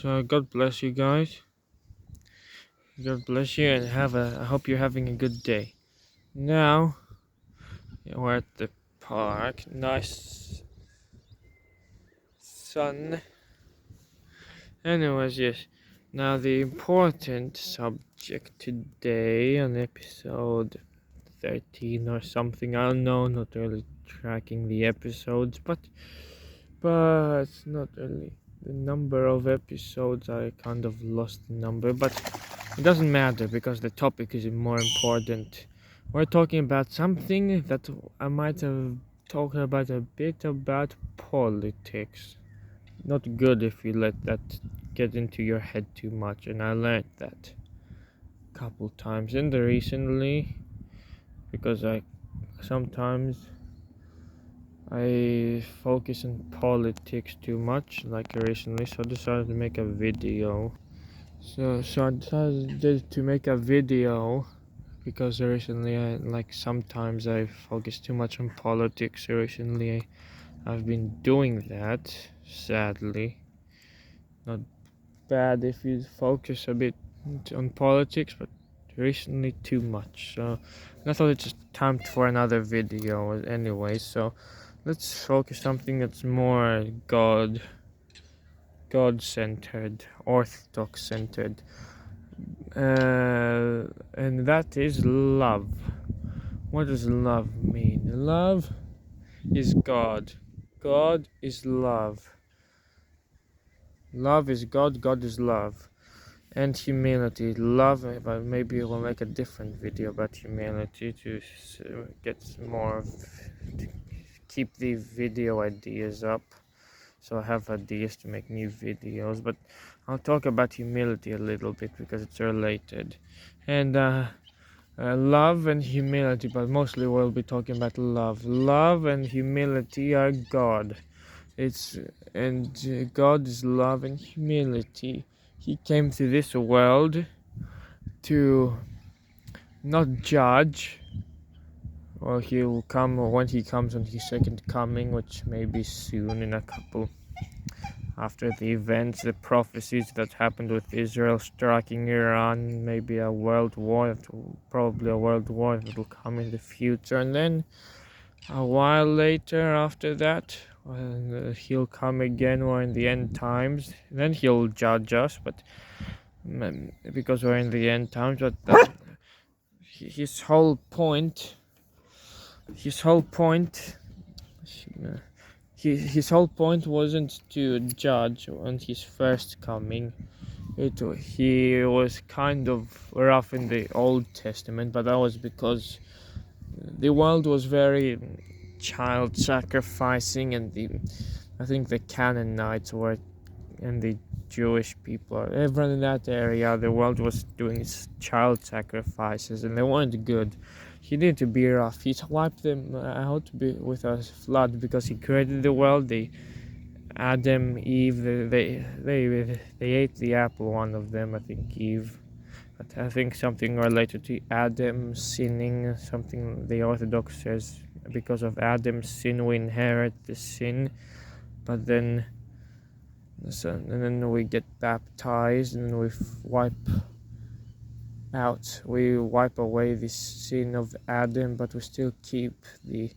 So God bless you guys. God bless you, and I hope you're having a good day. Now we're at the park. Nice sun. Anyways, yes. Now the important subject today on episode 13 or something. I don't know. Not really tracking the episodes, but not really the number of episodes. I kind of lost the number, but it doesn't matter because the topic is more important. We're talking about something that I might have talked about a bit about politics. Not good if you let that get into your head too much, and I learned that a couple times in the recently because sometimes I focus on politics too much, like recently, so I decided to make a video. So I decided to make a video because recently, sometimes I focus too much on politics. Recently, I've been doing that, sadly. Not bad if you focus a bit on politics, but recently too much. So I thought it's time for another video anyway. So let's focus something that's more God-centered, Orthodox-centered, and that is love. What does love mean? Love is God. God is love. Love is God. God is love. And humility. Love, but maybe we'll make a different video about humility to get more, to keep the video ideas up. So I have ideas to make new videos, but I'll talk about humility a little bit because it's related. And love and humility, but mostly we'll be talking about love. Love and humility are God. God is love and humility. He came to this world to not judge. Well, he will come when he comes on his second coming, which may be soon in a couple. After the events, the prophecies that happened with Israel striking Iran, maybe a world war, probably a world war that will come in the future. And then a while later after that, when he'll come again, or in the end times, then he'll judge us, but because we're in the end times. But his whole point his whole point wasn't to judge on his first coming. He was kind of rough in the Old Testament, but that was because the world was very child sacrificing, and I think the Canaanites were, and the Jewish people, everyone in that area, the world was doing child sacrifices, and they weren't good. He needed to be rough. He wiped them out with a flood because he created the world. Adam, Eve, they ate the apple. One of them, I think Eve, but I think something related to Adam sinning. Something the Orthodox says because of Adam's sin we inherit the sin, but then. And then we get baptized, and we wipe away the sin of Adam, but we still keep the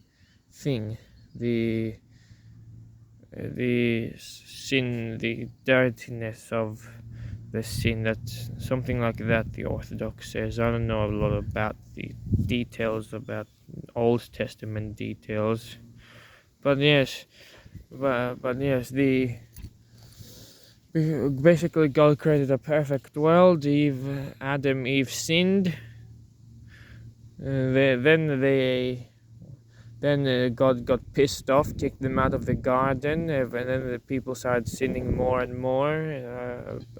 sin, the dirtiness of the sin. That's something like that the Orthodox says. I don't know a lot about the details, about Old Testament details, but yes, basically, God created a perfect world. Adam, Eve sinned. Then God got pissed off, kicked them out of the garden, and then the people started sinning more and more.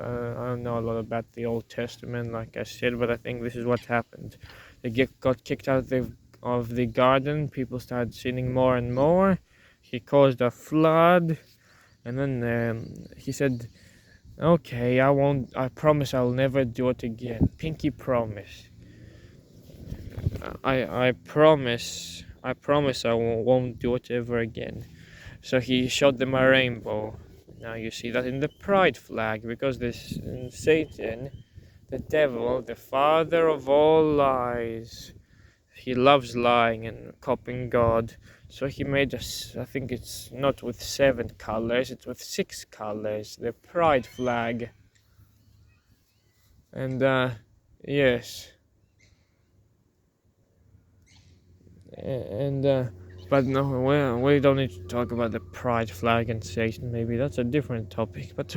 I don't know a lot about the Old Testament, like I said, but I think this is what happened. They got kicked out of the garden. People started sinning more and more. He caused a flood, and then he said, "Okay, I promise I'll never do it again. Pinky promise. I promise I won't do it ever again." So he showed them a rainbow. Now you see that in the pride flag, because this Satan, the devil, the father of all lies, he loves lying and copying God. So he made us, I think it's not with 7 colors, it's with 6 colors, the pride flag. And yes. And but no, we don't need to talk about the pride flag and Satan. Maybe that's a different topic. But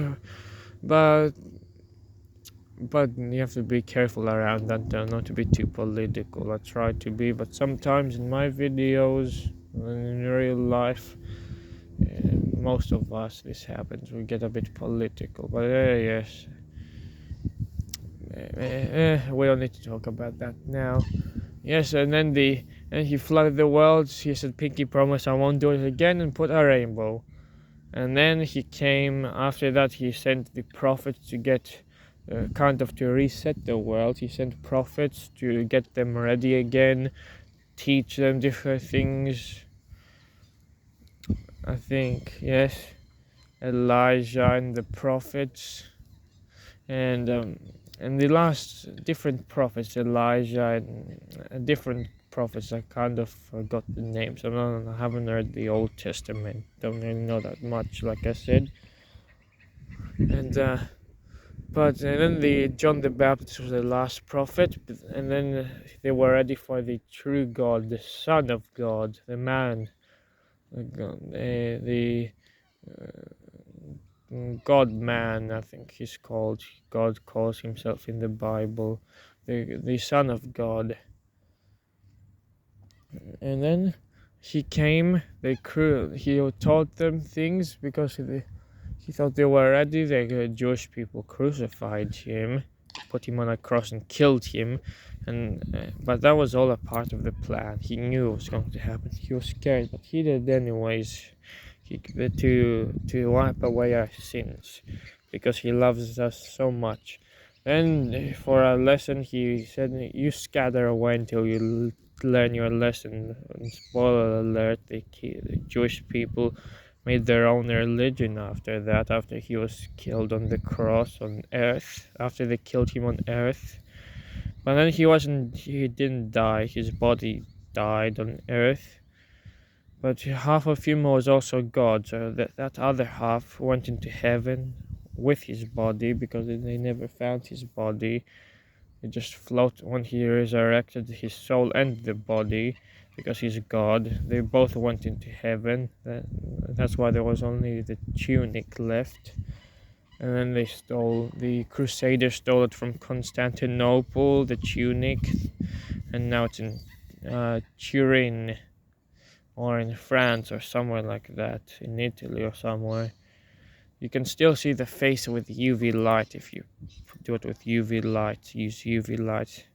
you have to be careful around that, not to be too political. I try to be, but sometimes in my videos, in real life, most of us, this happens. We get a bit political. But yes, we don't need to talk about that now. Yes, and then he flooded the world. He said, "Pinky promise I won't do it again," and put a rainbow. And then he came. After that, he sent the prophets to get, kind of to reset the world. He sent prophets to get them ready again, teach them different things. I think, yes, Elijah and the prophets, and the last different prophets, Elijah and different prophets. I kind of forgot the names. I haven't read the Old Testament. Don't really know that much, like I said. And but then John the Baptist was the last prophet, and then they were ready for the true God, the Son of God, the man, the God-man, I think he's called. God calls himself in the Bible, the Son of God. And then he came. He taught them things because he thought they were ready. The Jewish people crucified him, put him on a cross, and killed him. But that was all a part of the plan. He knew it was going to happen. He was scared, but he did anyways. To wipe away our sins, because he loves us so much. Then for a lesson, he said, "You scatter away until you learn your lesson." And spoiler alert: the Jewish people made their own religion after that. After he was killed on the cross on earth, after they killed him on earth, but then he didn't die. His body died on earth. But half of him was also God, so that other half went into heaven with his body, because they never found his body. It just floated when he resurrected his soul and the body, because he's God. They both went into heaven. That's why there was only the tunic left. And then the Crusaders stole it from Constantinople, the tunic, and now it's in Turin, or in France, or somewhere like that, in Italy or somewhere. You can still see the face with UV light if you do it with UV light. Use UV light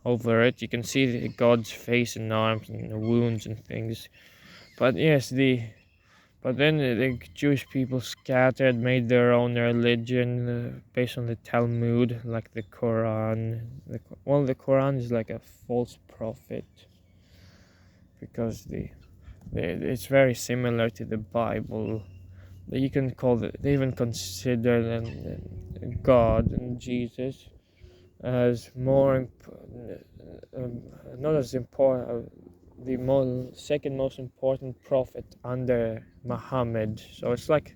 over it. You can see God's face and arms and the wounds and things. But yes, but then the Jewish people scattered, made their own religion based on the Talmud, like the Quran. The Quran is like a false prophet, because it's very similar to the Bible. You can they even consider God and Jesus as more not as important, the second most important prophet under Muhammad. So it's like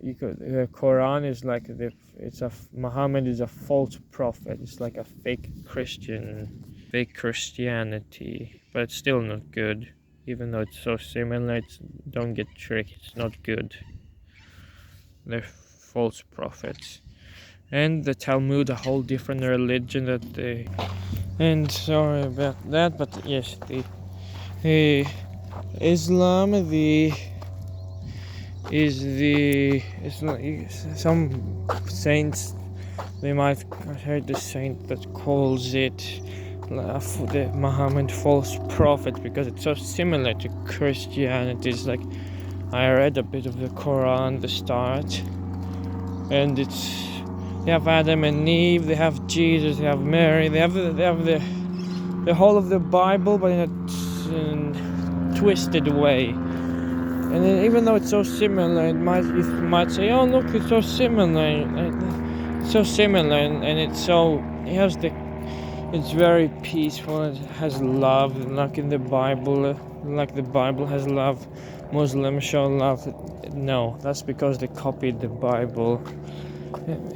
the Quran is like Muhammad is a false prophet. It's like a fake Christianity, but it's still not good. Even though it's so similar, don't get tricked, it's not good. They're false prophets. And the Talmud, a whole different religion and sorry about that, but yes, the Islam, some saints, they might have heard the saint that calls it the Muhammad false prophet, because it's so similar to Christianity. It's like, I read a bit of the Quran, the start, and they have Adam and Eve, they have Jesus, they have Mary, they have the whole of the Bible, but in a twisted way. And then even though it's so similar, you might say, oh look, it's so similar, and it's very peaceful. It has love, like in the Bible, like the Bible has love. Muslims show love. No, that's because they copied the Bible.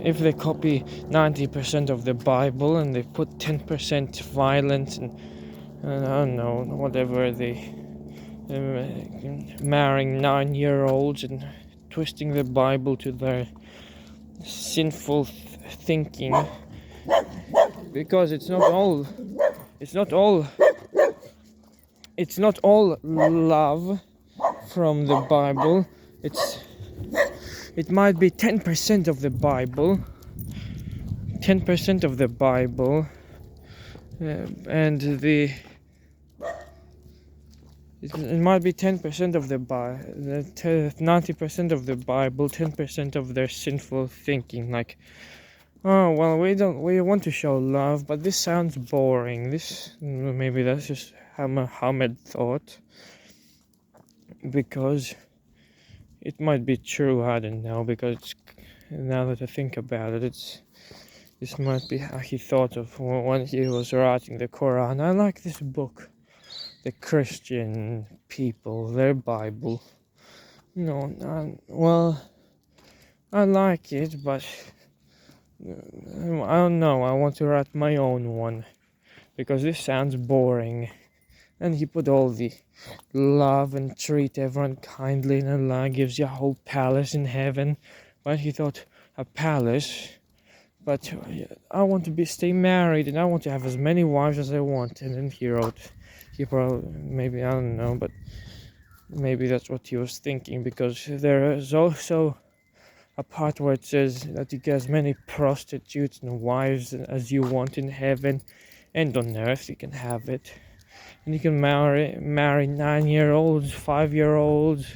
If they copy 90% of the Bible and they put 10% violence and I don't know, whatever, they marrying 9-year-olds and twisting the Bible to their sinful thinking, because it's not all love from the Bible. It might be 10% of the Bible, and it might be 10% of the Bible, 90% of the Bible, 10% of their sinful thinking. Like, oh well, we want to show love, but this sounds boring. Maybe that's just how Muhammad thought, because it might be true. I don't know, because now that I think about it, this might be how he thought of when he was writing the Quran. I like this book, the Christian people, their Bible. I like it, but I don't know. I want to write my own one, because this sounds boring. And he put all the love and treat everyone kindly, and Allah gives you a whole palace in heaven. But he thought, a palace? But I want to stay married, and I want to have as many wives as I want. And then he probably, maybe, I don't know, but maybe that's what he was thinking, because there is also a part where it says that you get as many prostitutes and wives as you want in heaven, and on earth you can have it. And you can marry 9-year-olds, 5-year-olds.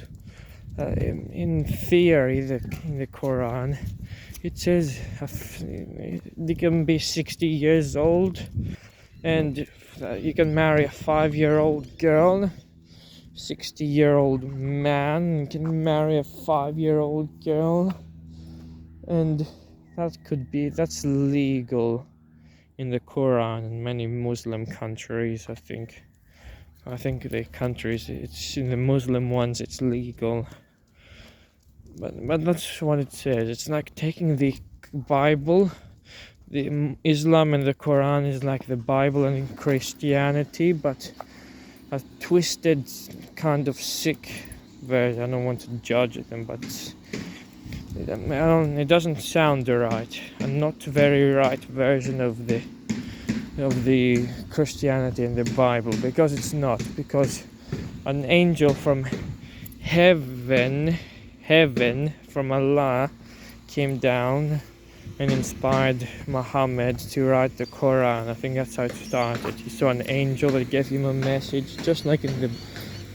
In theory, in the Quran, it says they can be 60 years old, and you can marry a 5-year-old girl. 60-year-old man, you can marry a 5-year-old girl, and that's legal in the Quran in many Muslim countries. I think the countries, it's in the Muslim ones, it's legal. But that's what it says. It's like taking the Bible, the Islam and the Quran is like the Bible and Christianity, but a twisted, kind of sick version. I don't want to judge them, but it doesn't sound right. A not very right version of the Christianity and the Bible, because it's not. Because an angel from heaven from Allah came down and inspired Muhammad to write the Quran. I think that's how it started. He saw an angel that gave him a message, just like in the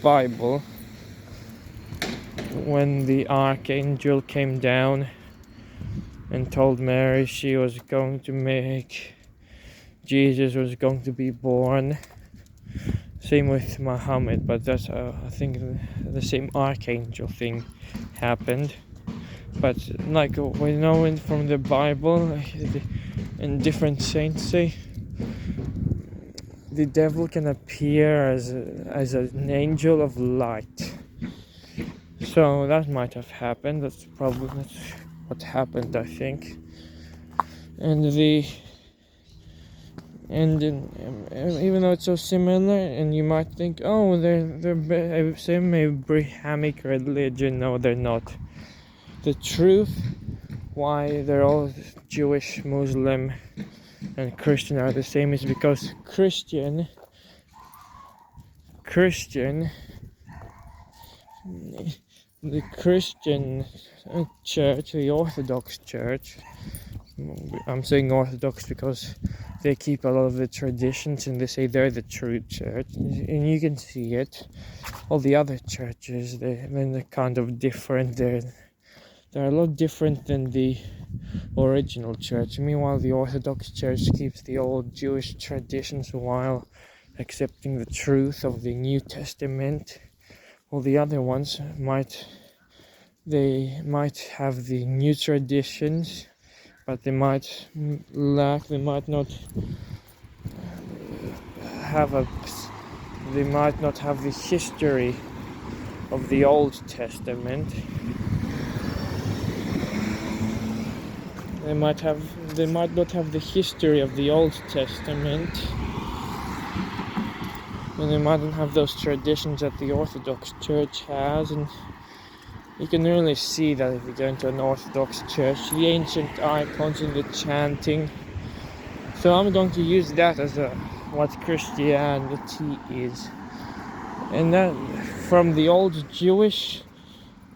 Bible, when the archangel came down and told Mary she was going to make Jesus was going to be born. Same with Muhammad, but that's I think the same archangel thing happened. But like we know from the Bible, and different saints say, the devil can appear as an angel of light. So that might have happened. That's what happened, I think. And even though it's so similar, and you might think, oh, they're same Abrahamic religion. No, they're not. The truth why they're all Jewish, Muslim, and Christian are the same is because Christian the Christian church, the Orthodox church, I'm saying Orthodox because they keep a lot of the traditions and they say they're the true church, and you can see it. All the other churches, they're kind of different. They're a lot different than the original church. Meanwhile, the Orthodox church keeps the old Jewish traditions while accepting the truth of the New Testament, All the other ones might have the new traditions, but they might not have the history of the Old Testament. They might not have the history of the Old Testament, and they mightn't have those traditions that the Orthodox Church has. And you can really see that if you go into an Orthodox church, the ancient icons and the chanting. So I'm going to use that as what Christianity is. And that from the old Jewish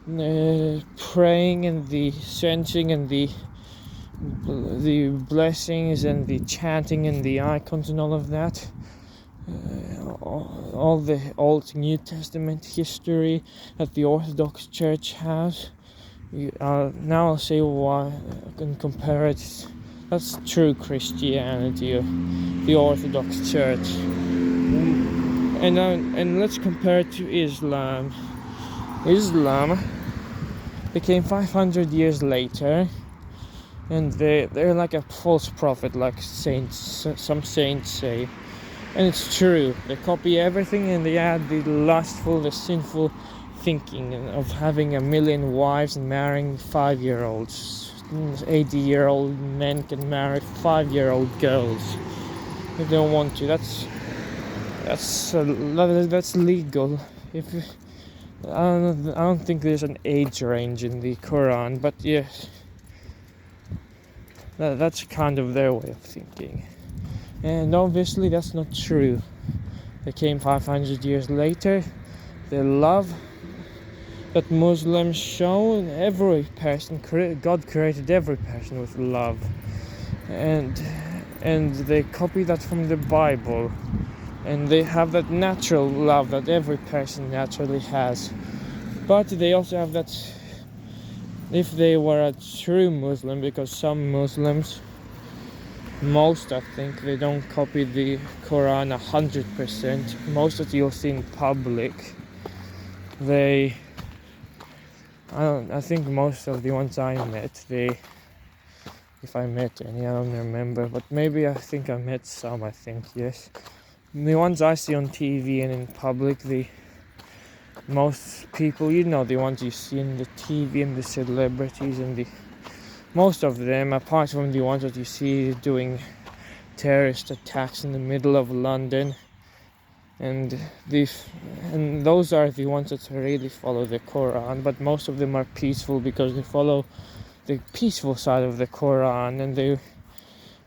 praying and the sensing and the blessings and the chanting and the icons and all of that, all the Old New Testament history that the Orthodox Church has. Now I'll say why I can compare it. That's true Christianity, the Orthodox Church. And let's compare it to Islam. Islam became 500 years later, and they're like a false prophet, like some saints say. And it's true, they copy everything and they add the lustful, the sinful thinking of having 1 million wives and marrying 5-year-olds. 80-year-old men can marry 5-year-old girls if they don't want to. That's legal. I don't think there's an age range in the Quran, but yes, that's kind of their way of thinking. And obviously that's not true. They came 500 years later. The love that Muslims show every person, God created every person with love, and they copy that from the Bible, and they have that natural love that every person naturally has. But they also have that, if they were a true Muslim, because some Muslims, most I think, they don't copy the Quran 100%. Most that you'll see in public, I think most of the ones I met, if I met any, I don't remember, but maybe I think I met some, I think, yes. The ones I see on TV and in public, most people, the ones you see in the TV and the celebrities and most of them, apart from the ones that you see doing terrorist attacks in the middle of London, and those are the ones that really follow the Quran, but most of them are peaceful because they follow the peaceful side of the Quran,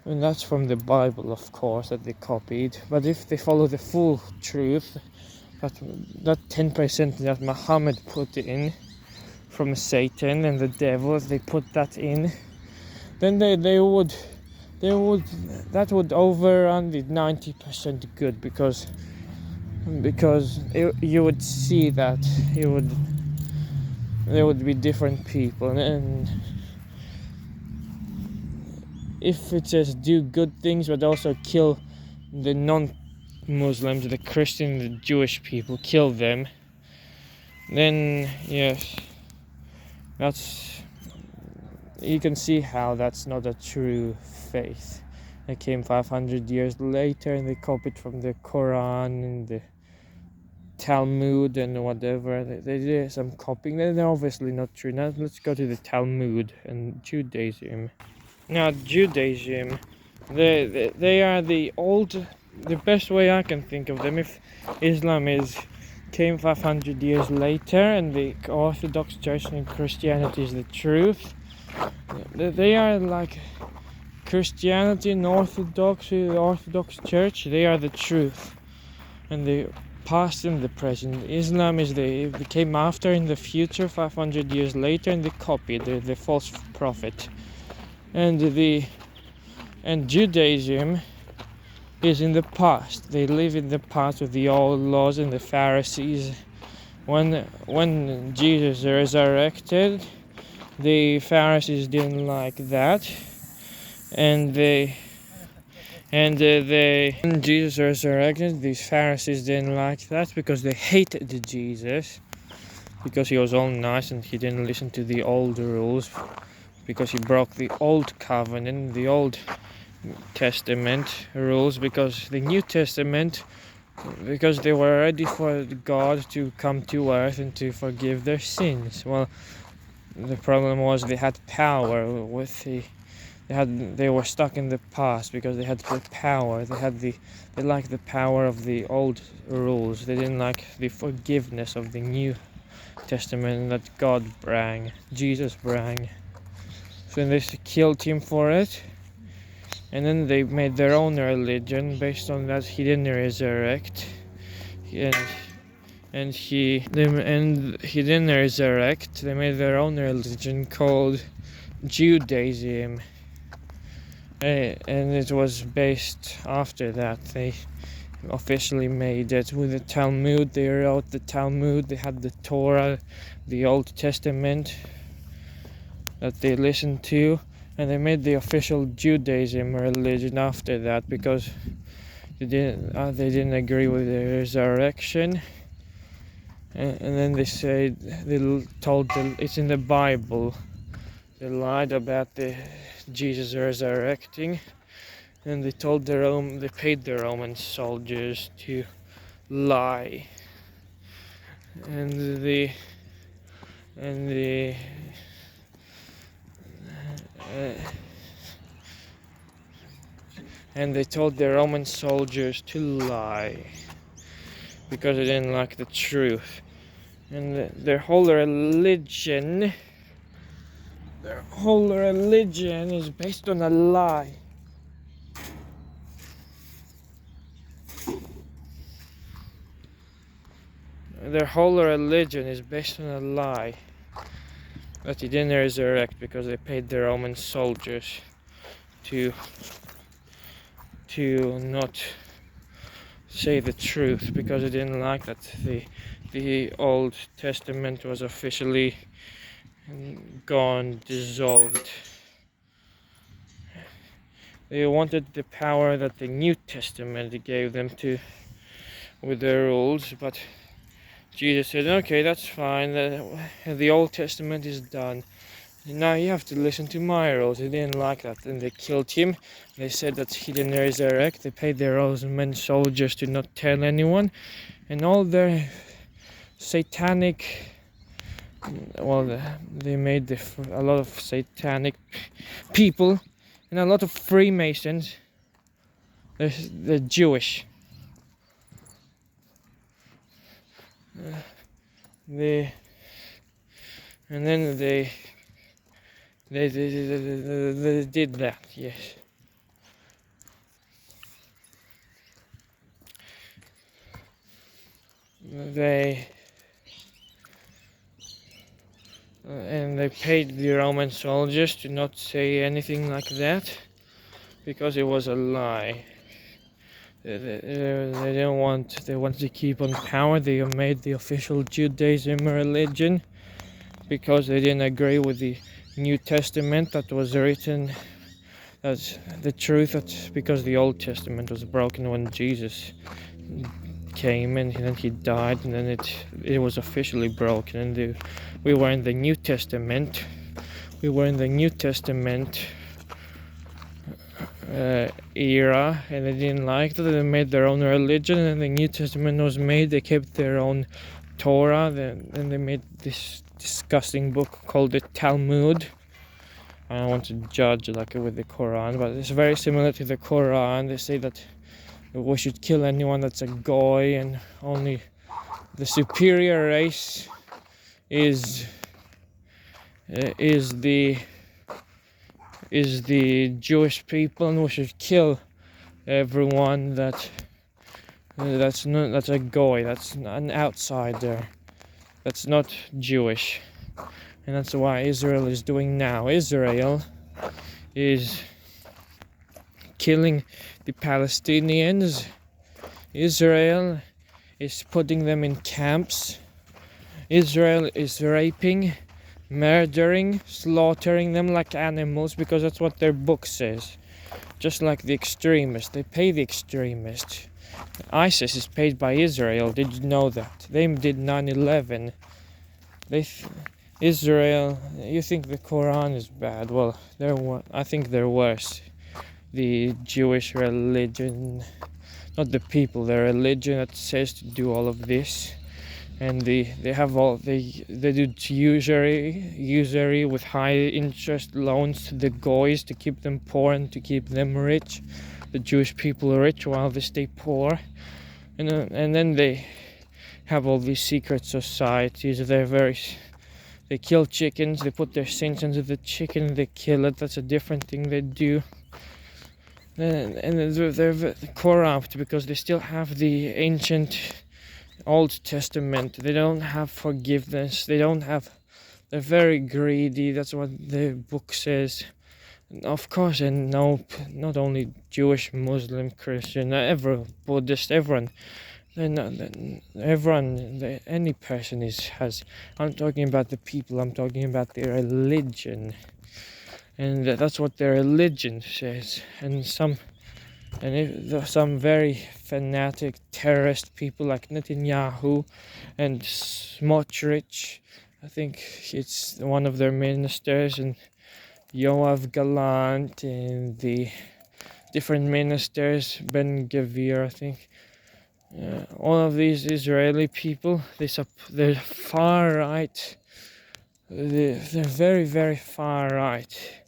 and that's from the Bible, of course, that they copied. But if they follow the full truth, that 10% that Muhammad put in from Satan and the devil, if they put that in, then that would overrun the 90% good, because you would see that there would be different people, and if it says do good things but also kill the non-Muslims, the Christian, the Jewish people, kill them, then yes, you can see how that's not a true faith. They came 500 years later and they copied from the Quran and the Talmud and whatever. They did some copying. They're obviously not true. Now let's go to the Talmud and Judaism. Now Judaism, they are the best way I can think of them. If Islam came 500 years later and the Orthodox Church and Christianity is the truth, they are like Christianity and the Orthodox Church, they are the truth, and the past and the present. Islam they came after, in the future, 500 years later, and they copied the false prophet. And Judaism is in the past. They live in the past with the old laws and the Pharisees. When Jesus resurrected, the Pharisees didn't like that, and when Jesus resurrected, these Pharisees didn't like that because they hated Jesus. because he was all nice and he didn't listen to the old rules, because he broke the old covenant, the old Testament rules, because the New Testament, because they were ready for God to come to earth and to forgive their sins. Well, the problem was they had power with they were stuck in the past because they had the power. They liked the power of the old rules. They didn't like the forgiveness of the New Testament that God brought, Jesus brought. So they killed him for it, and then they made their own religion based on that. He didn't resurrect, and he didn't resurrect. They made their own religion called Judaism. And it was based after that. They officially made it with the Talmud. They wrote the Talmud. They had the Torah, the Old Testament that they listened to, and they made the official Judaism religion after that because they didn't agree with the resurrection. And then they told it's in the Bible. They lied about the Jesus resurrecting, and they paid the Roman soldiers to lie, and they told the Roman soldiers to lie because they didn't like the truth, and their whole religion is based on a lie. Their whole religion is based on a lie that he didn't resurrect because they paid the Roman soldiers to not say the truth, because they didn't like that the Old Testament was officially gone, dissolved. They wanted the power that the New Testament gave them with their rules, but Jesus said, okay, that's fine, the Old Testament is done, now you have to listen to my rules. They didn't like that, and they killed him. They said that he didn't resurrect. They paid their Roman soldiers to not tell anyone, and all their satanic, they made a lot of satanic people and a lot of Freemasons. They're Jewish. They did that, yes. And they paid the Roman soldiers to not say anything like that because it was a lie. They wanted to keep on power. They made the official Judaism religion because they didn't agree with the New Testament that was written. That's the truth. That's because the Old Testament was broken when Jesus came, and then he died, and then it was officially broken, and we were in the New Testament. We were in the New Testament era, and they didn't like that. They made their own religion, and the New Testament was made. They kept their own Torah, then they made this disgusting book called the Talmud. I don't want to judge with the Quran, but it's very similar to the Quran. They say that we should kill anyone that's a goy, and only the superior race is the Jewish people, and we should kill everyone that's a goy, that's an outsider, that's not Jewish. And that's why Israel is doing now. Israel is killing the Palestinians. Israel is putting them in camps. Israel is raping, murdering, slaughtering them like animals, because that's what their book says. Just like the extremists, they pay the extremists. ISIS is paid by Israel. Did you know that? They did 9/11. Israel. You think the Quran is bad? Well, I think they're worse. The Jewish religion, not the people, the religion that says to do all of this, and they do usury with high interest loans to the goys to keep them poor and to keep them rich, the Jewish people are rich while they stay poor, and then they have all these secret societies. They kill chickens, they put their sins into the chicken, they kill it. That's a different thing they do. And they're corrupt because they still have the ancient Old Testament. They don't have forgiveness. They're very greedy. That's what the book says. And of course, and nope, not only Jewish, Muslim, Christian, Buddhist, everyone. Any person has. I'm talking about the people. I'm talking about their religion, and that's what their religion says. And some very fanatic terrorist people like Netanyahu and Smotrich, I think it's one of their ministers, and Yoav Gallant and the different ministers, Ben Gavir, I think. All of these Israeli people, they're far right. They're very, very far right,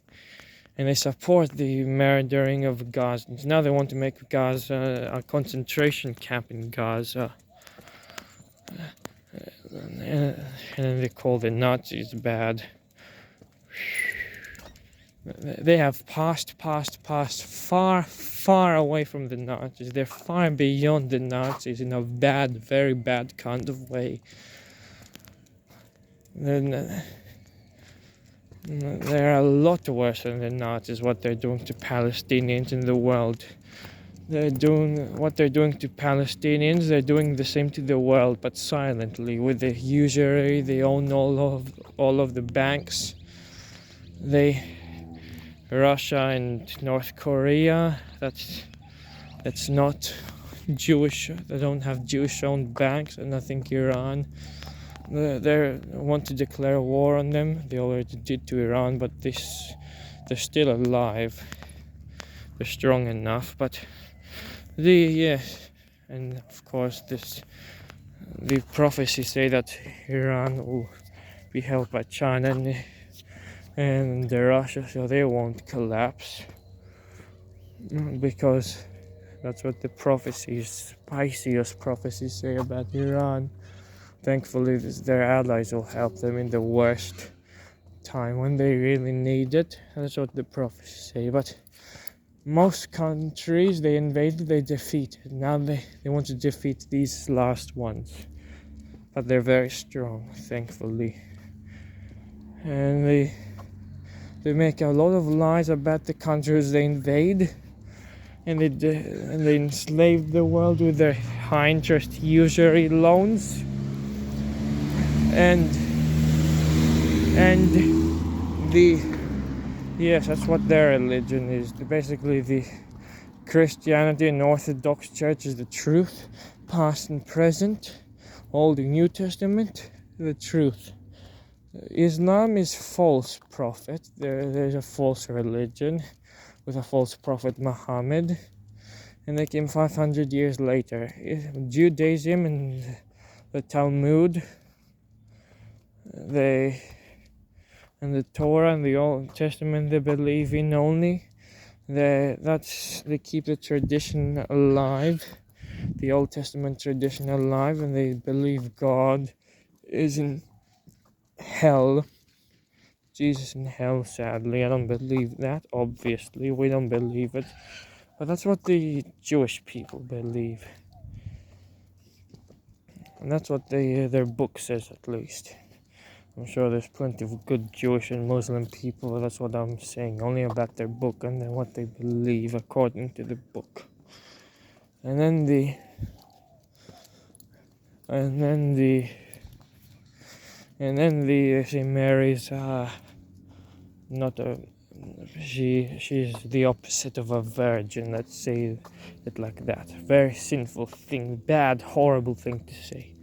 and they support the murdering of Gazans. Now they want to make Gaza a concentration camp in Gaza, and they call the Nazis bad. They have passed far, far away from the Nazis. They're far beyond the Nazis in a bad, very bad kind of way. They're a lot worse than the Nazis, what they're doing to Palestinians in the world. What they're doing to Palestinians, they're doing the same to the world, but silently, with the usury. They own all of the banks. Russia and North Korea, that's not Jewish. They don't have Jewish-owned banks, and I think Iran. They want to declare war on them. They already did to Iran, but they're still alive. They're strong enough, but and of course the prophecies say that Iran will be helped by China and Russia, so they won't collapse, because that's what the spiciest prophecies say about Iran. Thankfully, their allies will help them in the worst time when they really need it. That's what the prophecies say. But most countries they invaded, they defeated. Now they want to defeat these last ones, but they're very strong, thankfully, and they make a lot of lies about the countries they invade, and they enslave the world with their high interest usury loans, and that's what their religion is. Basically, the Christianity and Orthodox Church is the truth, past and present. All the New Testament, the truth. Islam is false prophet. There's a false religion with a false prophet Muhammad, and they came 500 years later. Judaism and the Talmud, and the Torah and the Old Testament they believe in only. They keep the tradition alive, the Old Testament tradition alive, and they believe God is in hell. Jesus in hell, sadly. I don't believe that, obviously. We don't believe it. But that's what the Jewish people believe. And that's what their book says, at least. I'm sure there's plenty of good Jewish and Muslim people. That's what I'm saying. Only about their book and then what they believe according to the book. And then she marries she's the opposite of a virgin, let's say it like that. Very sinful thing, bad, horrible thing to say.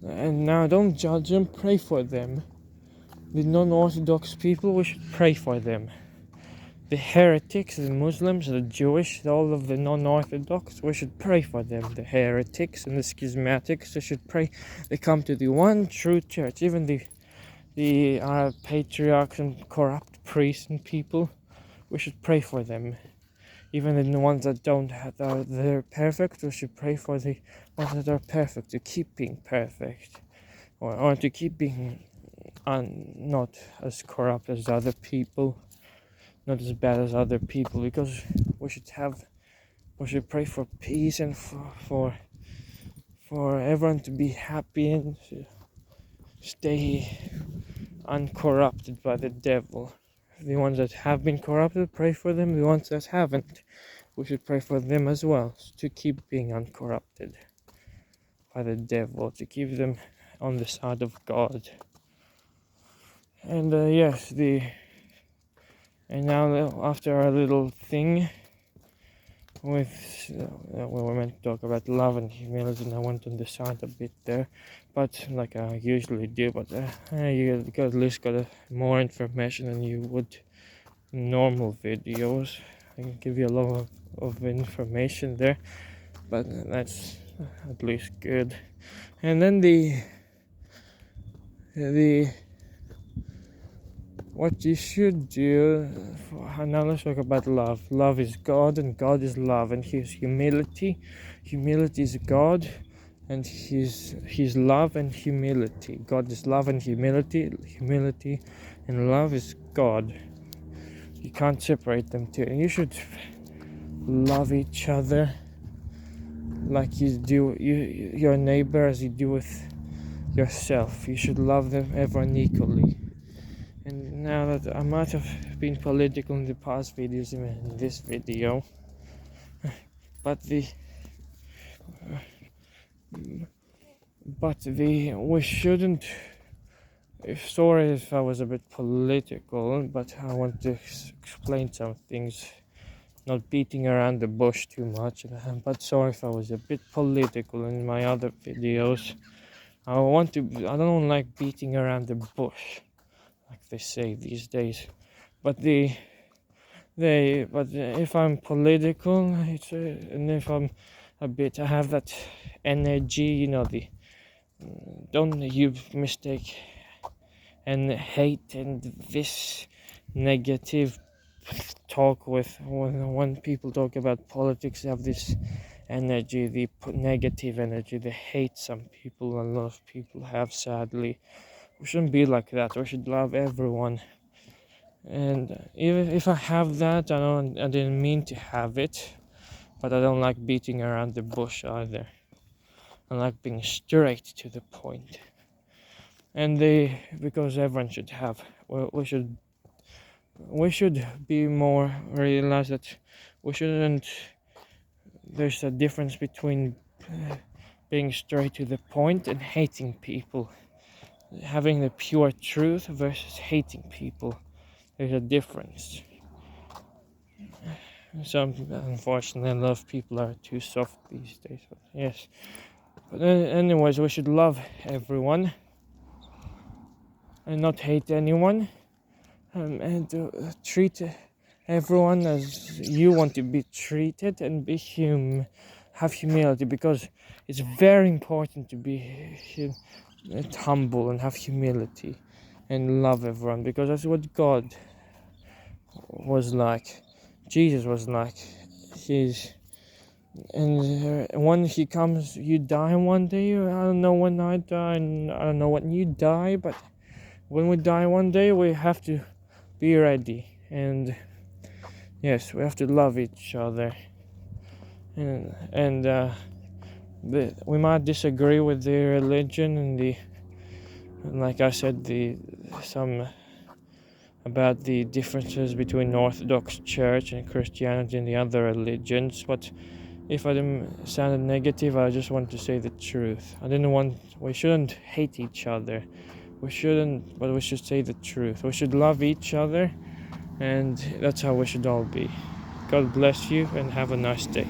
And now don't judge them, pray for them. The non-Orthodox people, we should pray for them. The heretics, the Muslims, the Jewish, all of the non-Orthodox, we should pray for them. The heretics and the schismatics, they should pray. They come to the one true church. Even the patriarchs and corrupt priests and people, we should pray for them. Even the ones that they're perfect, we should pray for the ones that are perfect, to keep being perfect, or to keep being not as corrupt as other people, not as bad as other people, because we should pray for peace and for everyone to be happy and to stay uncorrupted by the devil. The ones that have been corrupted, pray for them. The ones that haven't, we should pray for them as well, to keep being uncorrupted by the devil, to keep them on the side of God. And and now after our little thing with we were meant to talk about love and humility, and I went on the side a bit there, but like I usually do, but you at least got more information than you would in normal videos. I can give you a lot of information there, but that's at least good. And then the what you should do, now let's talk about love. Love is God, and God is love, and His humility. Humility is God, and His love and humility. God is love and humility. Humility and love is God. You can't separate them two. And you should love each other like you do your neighbor as you do with yourself. You should love everyone equally. And now that I might have been political in the past videos, even in this video, but we shouldn't. Sorry if I was a bit political, but I want to explain some things, not beating around the bush too much. But sorry if I was a bit political in my other videos. I don't like beating around the bush, like they say these days. But if I'm political, and if I'm a bit, I have that energy, don't you mistake and hate and this negative talk with when people talk about politics. They have this energy, the negative energy. They hate some people, a lot of people have, sadly. We shouldn't be like that. We should love everyone. And if I have that, I didn't mean to have it, but I don't like beating around the bush either. I like being straight to the point. And because everyone should have, we should be more realize that we shouldn't. There's a difference between being straight to the point and hating people. Having the pure truth versus hating people. There's a difference. Unfortunately, a lot of people are too soft these days. But yes. But anyways, we should love everyone and not hate anyone, and treat everyone as you want to be treated, and have humility, because it's very important to be humble and have humility and love everyone, because that's what God was like, Jesus was like. When He comes, you die one day. I don't know when I die, and I don't know when you die, but when we die one day, we have to be ready. And yes, we have to love each other. And we might disagree with the religion and like I said, some about the differences between Orthodox Church and Christianity and the other religions. But if I didn't sound negative, I just want to say the truth. We shouldn't hate each other. But we should say the truth. We should love each other, and that's how we should all be. God bless you, and have a nice day.